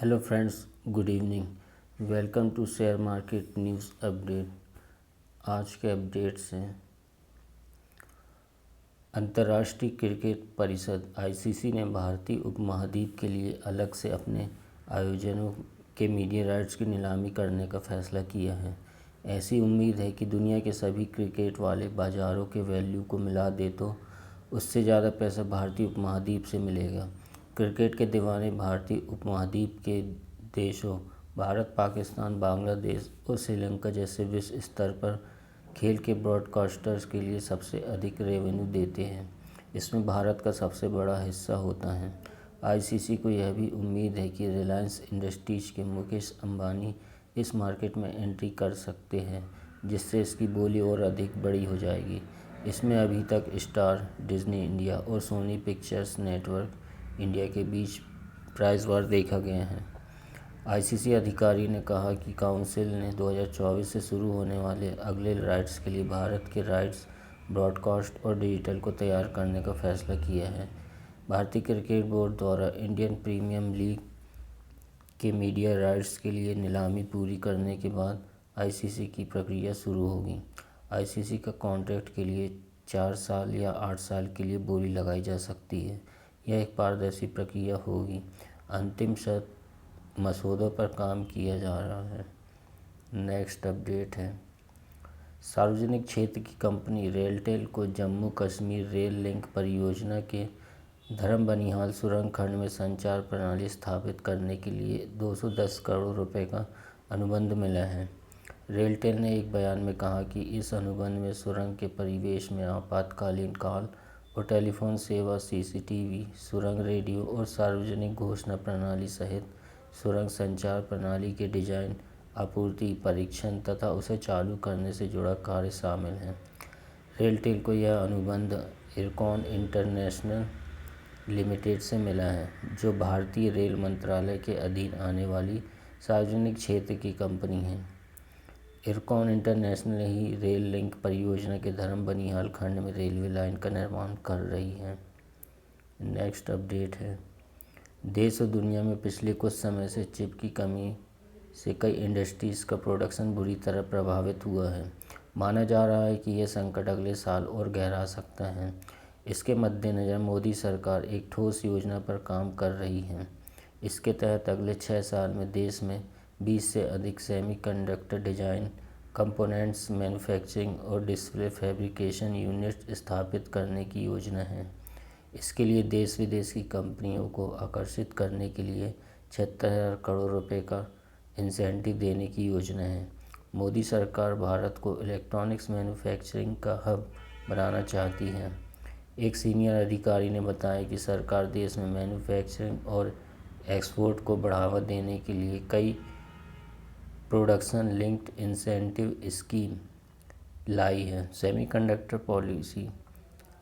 Hello friends, good evening. Welcome to share market news update. आज के updates हैं। अंतर्राष्ट्रीय क्रिकेट परिषद आईसीसी ने भारतीय उपमहाद्वीप के लिए अलग से अपने आयोजनों के मीडिया राइट्स की नीलामी करने का फैसला किया है। ऐसी उम्मीद है कि दुनिया के सभी क्रिकेट वाले बाज़ारों के वैल्यू को मिला दे तो उससे ज़्यादा पैसा भारतीय उपमहाद्वीप से मिलेगा। क्रिकेट के दीवाने भारतीय उपमहाद्वीप के देशों भारत, पाकिस्तान, बांग्लादेश और श्रीलंका जैसे विश्व स्तर पर खेल के ब्रॉडकास्टर्स के लिए सबसे अधिक रेवेन्यू देते हैं। इसमें भारत का सबसे बड़ा हिस्सा होता है। आईसीसी को यह भी उम्मीद है कि रिलायंस इंडस्ट्रीज के मुकेश अंबानी इस मार्केट में एंट्री कर सकते हैं, जिससे इसकी बोली और अधिक बड़ी हो जाएगी। इसमें अभी तक स्टार, डिज्नी इंडिया और सोनी पिक्चर्स नेटवर्क इंडिया के बीच प्राइस वार देखा गया है। आईसीसी अधिकारी ने कहा कि काउंसिल ने 2024 से शुरू होने वाले अगले राइट्स के लिए भारत के राइट्स, ब्रॉडकास्ट और डिजिटल को तैयार करने का फैसला किया है। भारतीय क्रिकेट बोर्ड द्वारा इंडियन प्रीमियर लीग के मीडिया राइट्स के लिए नीलामी पूरी करने के बाद आईसीसी की प्रक्रिया शुरू होगी। आईसीसी का कॉन्ट्रैक्ट के लिए 4 साल या 8 साल के लिए बोली लगाई जा सकती है। यह एक पारदर्शी प्रक्रिया होगी। अंतिम शर्त मसौदों पर काम किया जा रहा है। नेक्स्ट अपडेट है। सार्वजनिक क्षेत्र की कंपनी रेलटेल को जम्मू कश्मीर रेल लिंक परियोजना के धर्म बनिहाल सुरंग खंड में संचार प्रणाली स्थापित करने के लिए 210 करोड़ रुपए का अनुबंध मिला है। रेलटेल ने एक बयान में कहा कि इस अनुबंध में सुरंग के परिवेश में आपातकालीन कॉल और टेलीफोन सेवा, सीसीटीवी, सुरंग रेडियो और सार्वजनिक घोषणा प्रणाली सहित सुरंग संचार प्रणाली के डिजाइन, आपूर्ति, परीक्षण तथा उसे चालू करने से जुड़ा कार्य शामिल है। रेलटेल को यह अनुबंध इरकॉन इंटरनेशनल लिमिटेड से मिला है, जो भारतीय रेल मंत्रालय के अधीन आने वाली सार्वजनिक क्षेत्र की कंपनी है। इरकॉन इंटरनेशनल ही रेल लिंक परियोजना के धर्म बनिहाल खंड में रेलवे लाइन का निर्माण कर रही है। नेक्स्ट अपडेट है। देश और दुनिया में पिछले कुछ समय से चिप की कमी से कई इंडस्ट्रीज़ का प्रोडक्शन बुरी तरह प्रभावित हुआ है। माना जा रहा है कि यह संकट अगले साल और गहरा सकता है। इसके मद्देनज़र मोदी सरकार एक ठोस योजना पर काम कर रही है। इसके तहत अगले 6 साल में देश में 20 से अधिक सेमीकंडक्टर डिज़ाइन, कंपोनेंट्स मैन्युफैक्चरिंग और डिस्प्ले फैब्रिकेशन यूनिट स्थापित करने की योजना है। इसके लिए देश विदेश की कंपनियों को आकर्षित करने के लिए 76,000 करोड़ रुपए का इंसेंटिव देने की योजना है। मोदी सरकार भारत को इलेक्ट्रॉनिक्स मैन्युफैक्चरिंग का हब बनाना चाहती है। एक सीनियर अधिकारी ने बताया कि सरकार देश में मैन्युफैक्चरिंग और एक्सपोर्ट को बढ़ावा देने के लिए कई प्रोडक्शन लिंक्ड इंसेंटिव स्कीम लाई है। सेमीकंडक्टर पॉलिसी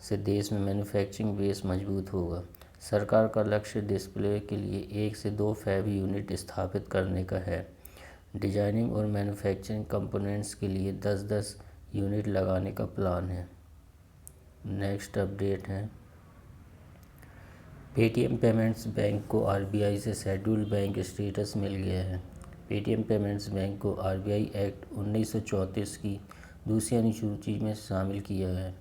से देश में मैन्युफैक्चरिंग बेस मजबूत होगा। सरकार का लक्ष्य डिस्प्ले के लिए 1 से 2 फैब यूनिट स्थापित करने का है। डिजाइनिंग और मैन्युफैक्चरिंग कंपोनेंट्स के लिए 10-10 यूनिट लगाने का प्लान है। नेक्स्ट अपडेट है। पेटीएम पेमेंट्स बैंक को आरबीआई से शेड्यूल्ड बैंक स्टेटस मिल गया है। पेटीएम पेमेंट्स बैंक को आरबीआई एक्ट 1934 की दूसरी अनुसूची में शामिल किया है।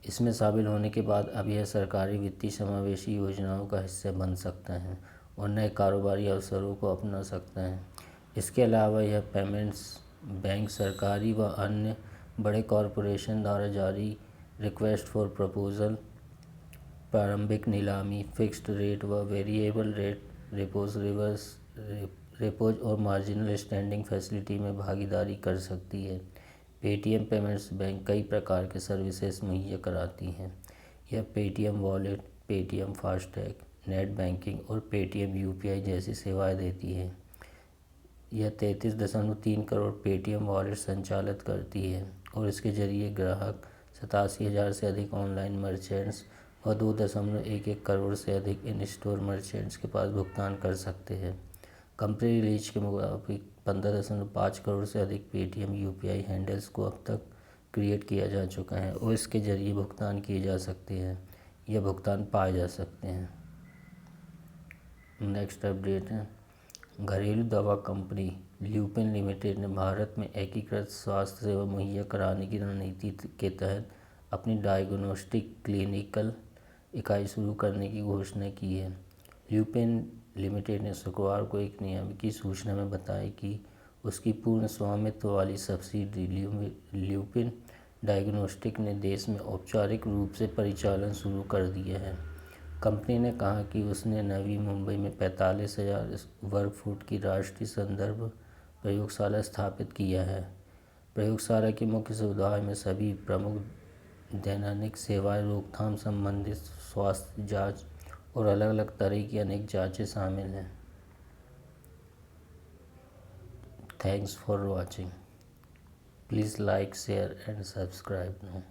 इसमें शामिल होने के बाद अब यह सरकारी वित्तीय समावेशी योजनाओं का हिस्सा बन सकता है और नए कारोबारी अवसरों को अपना सकता है। इसके अलावा यह पेमेंट्स बैंक सरकारी व अन्य बड़े कॉरपोरेशन द्वारा जारी रिक्वेस्ट फॉर प्रपोजल, प्रारंभिक नीलामी, फिक्स्ड रेट व variable rate repos, reverse repos और मार्जिनल स्टैंडिंग फैसिलिटी में भागीदारी कर सकती है। पेटीएम पेमेंट्स बैंक कई प्रकार के सर्विसेज मुहैया कराती हैं। यह Paytm wallet, Paytm FASTag, net banking और पेटीएम यूपीआई जैसी सेवाएं देती है। यह 33.3 करोड़ पेटीएम वॉलेट संचालित करती है और इसके जरिए ग्राहक 87,000 से अधिक ऑनलाइन मर्चेंट्स और 2.11 करोड़ से अधिक इन स्टोर मर्चेंट्स के पास भुगतान कर सकते हैं। कंपनी रिलीज के मुताबिक 15.5 करोड़ से अधिक पेटीएम यूपीआई हैंडल्स को अब तक क्रिएट किया जा चुका है और इसके जरिए भुगतान किए जा सकते हैं या भुगतान पाए जा सकते हैं। नेक्स्ट अपडेट है। घरेलू दवा कंपनी ल्यूपिन लिमिटेड ने भारत में एकीकृत स्वास्थ्य सेवा मुहैया कराने की रणनीति के तहत अपनी डायग्नोस्टिक क्लिनिकल इकाई शुरू करने की घोषणा की है। ल्यूपिन लिमिटेड ने शुक्रवार को एक नियामकीय सूचना में बताया कि उसकी पूर्ण स्वामित्व वाली सब्सिडरी ल्यूपिन डायग्नोस्टिक ने देश में औपचारिक रूप से परिचालन शुरू कर दिया है। कंपनी ने कहा कि उसने नवी मुंबई में 45,000 वर्ग फुट की राष्ट्रीय संदर्भ प्रयोगशाला स्थापित किया है। प्रयोगशाला की मुख्य सुविधाओं में सभी प्रमुख दैनिक सेवाएं, रोकथाम संबंधित स्वास्थ्य जांच और अलग अलग तरह की अनेक जांचें शामिल हैं। Thanks for watching. Please like, share and subscribe now.